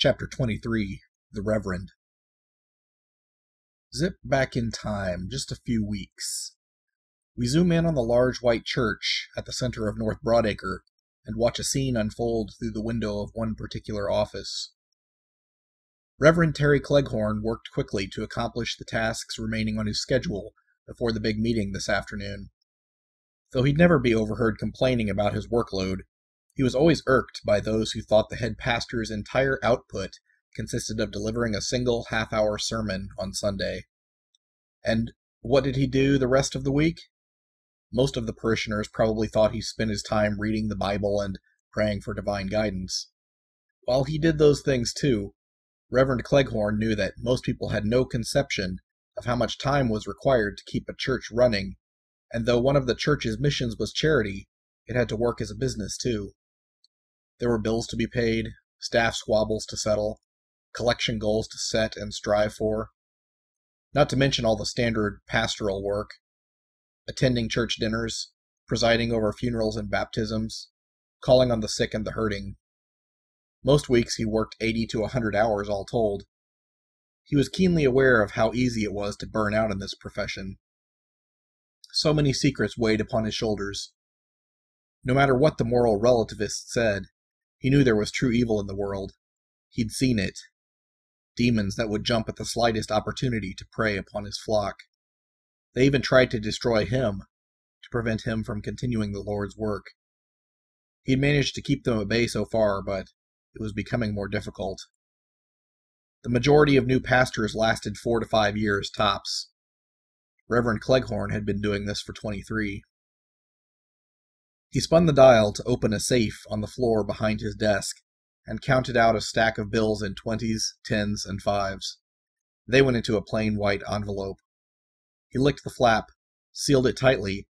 Chapter 23, The Reverend. Zip back in time just a few weeks. We zoom in on the large white church at the center of North Broadacre and watch a scene unfold through the window of one particular office. Reverend Terry Cleghorn worked quickly to accomplish the tasks remaining on his schedule before the big meeting this afternoon. Though he'd never be overheard complaining about his workload, he was always irked by those who thought the head pastor's entire output consisted of delivering a single half-hour sermon on Sunday. And what did he do the rest of the week? Most of the parishioners probably thought he spent his time reading the Bible and praying for divine guidance. While he did those things too, Reverend Cleghorn knew that most people had no conception of how much time was required to keep a church running, and though one of the church's missions was charity, it had to work as a business too. There were bills to be paid, staff squabbles to settle, collection goals to set and strive for, not to mention all the standard pastoral work, attending church dinners, presiding over funerals and baptisms, calling on the sick and the hurting. Most weeks he worked 80 to 100 hours all told. He was keenly aware of how easy it was to burn out in this profession. So many secrets weighed upon his shoulders. No matter what the moral relativists said, he knew there was true evil in the world. He'd seen it. Demons that would jump at the slightest opportunity to prey upon his flock. They even tried to destroy him, to prevent him from continuing the Lord's work. He'd managed to keep them at bay so far, but it was becoming more difficult. The majority of new pastors lasted 4 to 5 years tops. Reverend Cleghorn had been doing this for 23. He spun the dial to open a safe on the floor behind his desk and counted out a stack of bills in 20s, 10s, and 5s. They went into a plain white envelope. He licked the flap, sealed it tightly,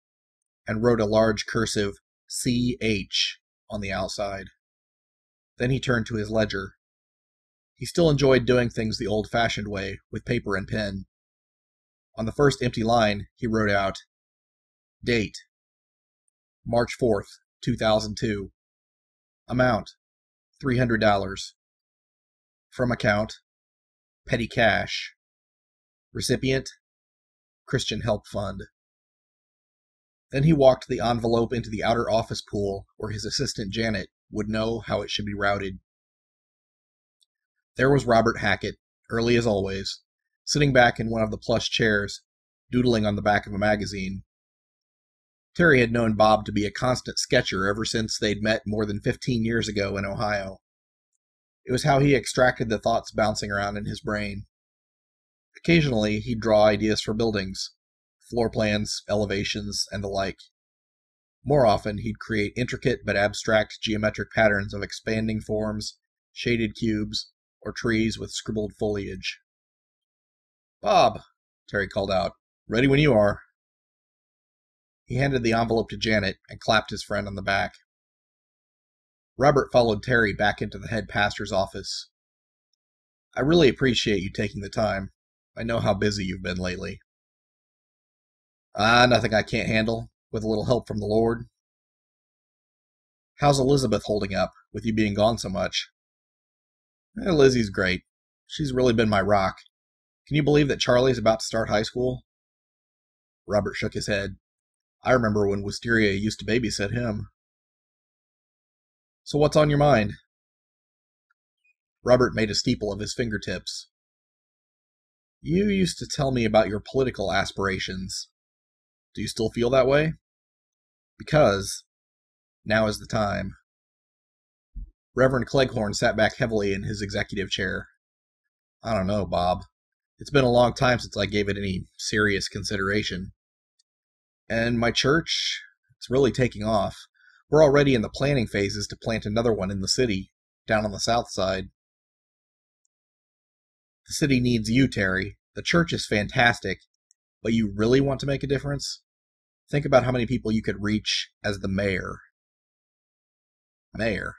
and wrote a large cursive CH on the outside. Then he turned to his ledger. He still enjoyed doing things the old-fashioned way, with paper and pen. On the first empty line, he wrote out, Date, March 4th, 2002. Amount, $300. From account, petty cash. Recipient, Christian Help Fund. Then he walked the envelope into the outer office pool where his assistant Janet would know how it should be routed. There was Robert Hackett, early as always, sitting back in one of the plush chairs, doodling on the back of a magazine. Terry had known Bob to be a constant sketcher ever since they'd met more than 15 years ago in Ohio. It was how he extracted the thoughts bouncing around in his brain. Occasionally, he'd draw ideas for buildings, floor plans, elevations, and the like. More often, he'd create intricate but abstract geometric patterns of expanding forms, shaded cubes, or trees with scribbled foliage. "Bob," Terry called out, "ready when you are." He handed the envelope to Janet and clapped his friend on the back. Robert followed Terry back into the head pastor's office. "I really appreciate you taking the time. I know how busy you've been lately." Nothing I can't handle, with a little help from the Lord." "How's Elizabeth holding up, with you being gone so much?" Lizzie's great. She's really been my rock. Can you believe that Charlie's about to start high school?" Robert shook his head. "I remember when Wisteria used to babysit him." "So what's on your mind?" Robert made a steeple of his fingertips. "You used to tell me about your political aspirations. Do you still feel that way? Because now is the time." Reverend Cleghorn sat back heavily in his executive chair. "I don't know, Bob. It's been a long time since I gave it any serious consideration. And my church, it's really taking off. We're already in the planning phases to plant another one in the city, down on the south side." "The city needs you, Terry. The church is fantastic, but you really want to make a difference? Think about how many people you could reach as the mayor." "Mayor?"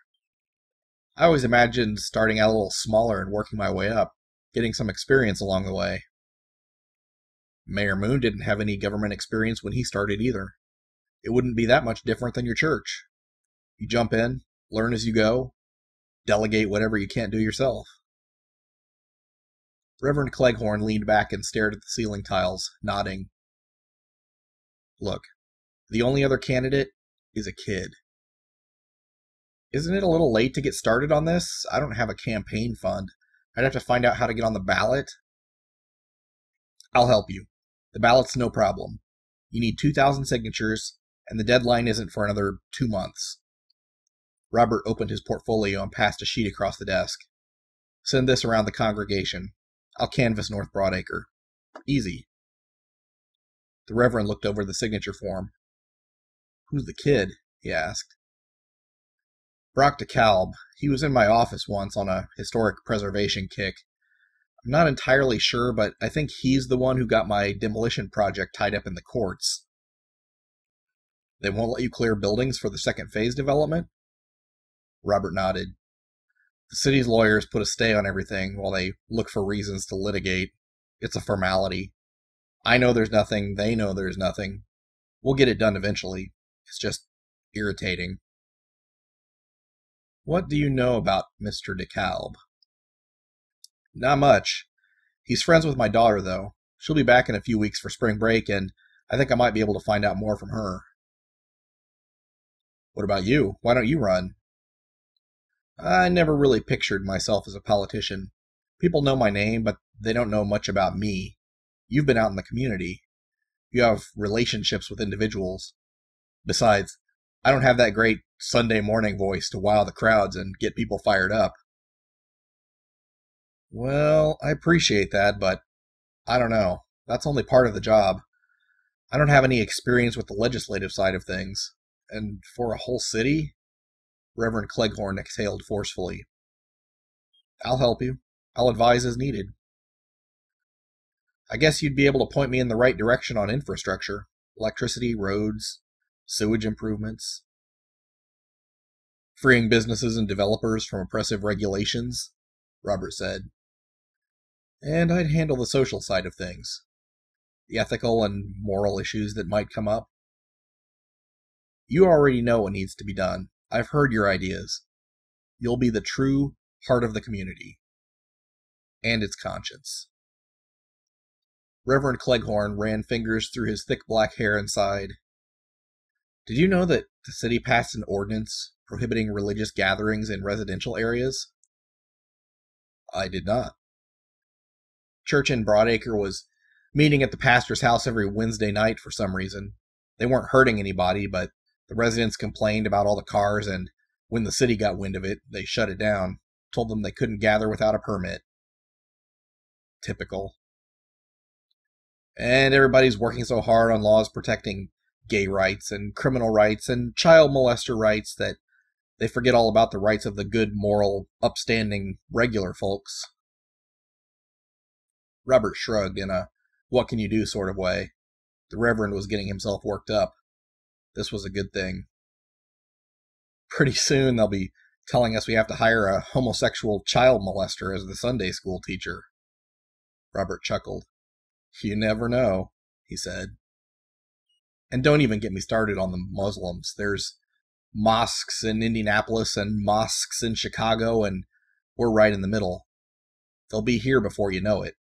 "I always imagined starting out a little smaller and working my way up, getting some experience along the way." "Mayor Moon didn't have any government experience when he started either. It wouldn't be that much different than your church. You jump in, learn as you go, delegate whatever you can't do yourself." Reverend Cleghorn leaned back and stared at the ceiling tiles, nodding. Look, the only other candidate is a kid. Isn't it a little late to get started on this? I don't have a campaign fund. I'd have to find out how to get on the ballot. I'll help you. The ballot's no problem. You need 2,000 signatures, and the deadline isn't for another 2 months. Robert opened his portfolio and passed a sheet across the desk. Send this around the congregation. I'll canvass North Broadacre. Easy. The Reverend looked over the signature form. Who's the kid? He asked. Brock DeKalb. He was in my office once on a historic preservation kick. I'm not entirely sure, but I think he's the one who got my demolition project tied up in the courts. They won't let you clear buildings for the second phase development? Robert nodded. The city's lawyers put a stay on everything while they look for reasons to litigate. It's a formality. I know there's nothing, they know there's nothing. We'll get it done eventually. It's just irritating. What do you know about Mr. DeKalb? Not much. He's friends with my daughter, though. She'll be back in a few weeks for spring break, and I think I might be able to find out more from her. What about you? Why don't you run? I never really pictured myself as a politician. People know my name, but they don't know much about me. You've been out in the community. You have relationships with individuals. Besides, I don't have that great Sunday morning voice to wow the crowds and get people fired up. Well, I appreciate that, but I don't know. That's only part of the job. I don't have any experience with the legislative side of things. And for a whole city? Reverend Cleghorn exhaled forcefully. I'll help you. I'll advise as needed. I guess you'd be able to point me in the right direction on infrastructure. Electricity, roads, sewage improvements. Freeing businesses and developers from oppressive regulations, Robert said. And I'd handle the social side of things. The ethical and moral issues that might come up. You already know what needs to be done. I've heard your ideas. You'll be the true heart of the community. And its conscience. Reverend Cleghorn ran fingers through his thick black hair and sighed. Did you know that the city passed an ordinance prohibiting religious gatherings in residential areas? I did not. Church in Broadacre was meeting at the pastor's house every Wednesday night for some reason. They weren't hurting anybody, but the residents complained about all the cars, and when the city got wind of it, they shut it down, told them they couldn't gather without a permit. Typical. And everybody's working so hard on laws protecting gay rights and criminal rights and child molester rights that they forget all about the rights of the good, moral, upstanding, regular folks. Robert shrugged in a what-can-you-do sort of way. The Reverend was getting himself worked up. This was a good thing. Pretty soon they'll be telling us we have to hire a homosexual child molester as the Sunday school teacher. Robert chuckled. You never know, he said. And don't even get me started on the Muslims. There's mosques in Indianapolis and mosques in Chicago, and we're right in the middle. They'll be here before you know it.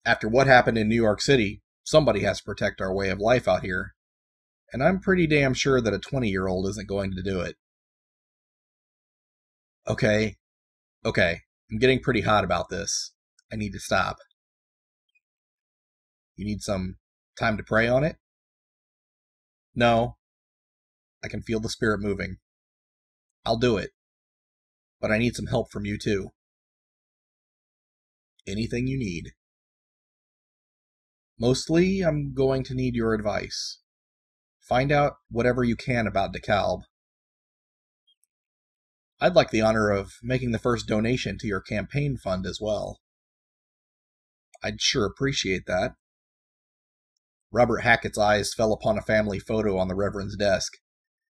After what happened in New York City, somebody has to protect our way of life out here. And I'm pretty damn sure that a 20-year-old isn't going to do it. Okay. I'm getting pretty hot about this. I need to stop. You need some time to pray on it? No. I can feel the spirit moving. I'll do it. But I need some help from you too. Anything you need. Mostly, I'm going to need your advice. Find out whatever you can about DeKalb. I'd like the honor of making the first donation to your campaign fund as well. I'd sure appreciate that. Robert Hackett's eyes fell upon a family photo on the Reverend's desk.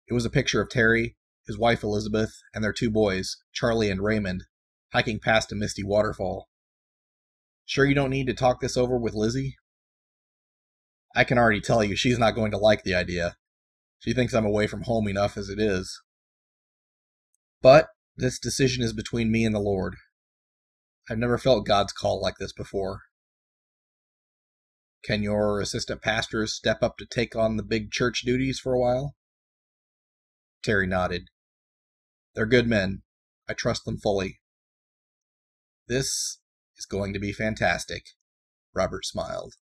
It was a picture of Terry, his wife Elizabeth, and their 2 boys, Charlie and Raymond, hiking past a misty waterfall. Sure you don't need to talk this over with Lizzie? I can already tell you she's not going to like the idea. She thinks I'm away from home enough as it is. But this decision is between me and the Lord. I've never felt God's call like this before. Can your assistant pastors step up to take on the big church duties for a while? Terry nodded. They're good men. I trust them fully. This is going to be fantastic, Robert smiled.